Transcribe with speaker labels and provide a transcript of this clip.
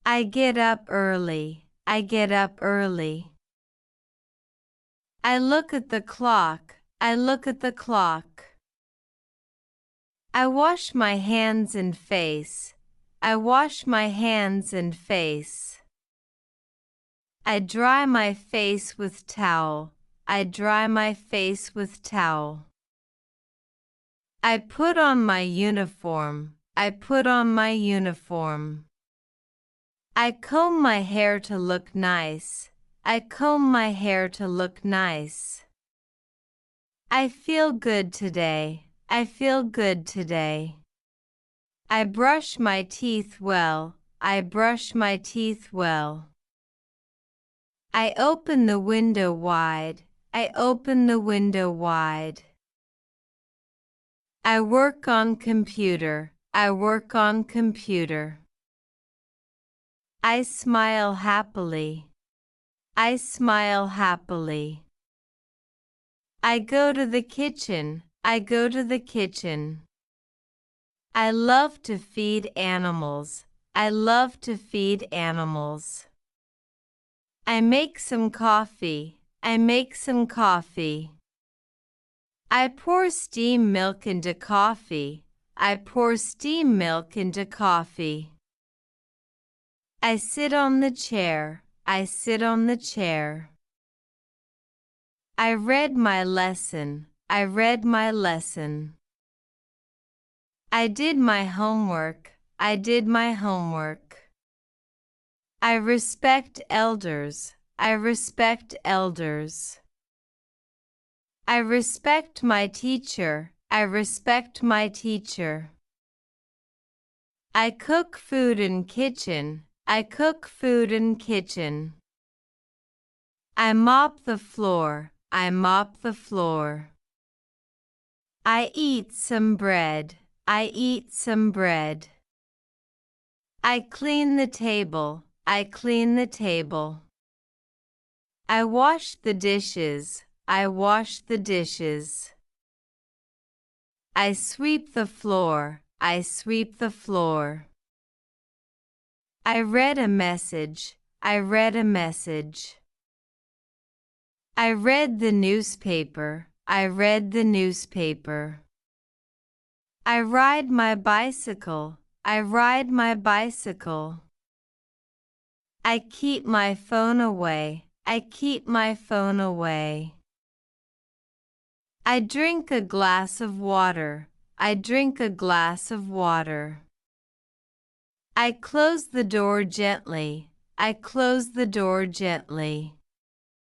Speaker 1: I get up early. I get up early. I look at the clock. I look at the clock. I wash my hands and face. I wash my hands and face. I dry my face with towel. I dry my face with towel. I put on my uniform. I put on my uniform. I comb my hair to look nice. I comb my hair to look nice. I feel good today. I feel good today. I brush my teeth well. I brush my teeth well. I open the window wide. I open the window wide. I work on computer. I work on computer. I smile happily. I smile happily. I go to the kitchen. I go to the kitchen. I love to feed animals. I love to feed animals. I make some coffee. I make some coffee. I pour steam milk into coffee. I pour steam milk into coffee. I sit on the chair. I sit on the chair. I read my lesson. I read my lesson. I did my homework. I did my homework. I respect elders. I respect elders. I respect my teacher. I respect my teacher. I cook food in kitchen. I cook food in kitchen. I mop the floor. I mop the floor. I eat some bread. I eat some bread. I clean the table. I clean the table. I wash the dishes. I wash the dishes. I sweep the floor. I sweep the floor. I read a message. I read a message. I read the newspaper. I read the newspaper. I ride my bicycle. I ride my bicycle. I keep my phone away. I keep my phone away. I drink a glass of water. I drink a glass of water. I close the door gently. I close the door gently.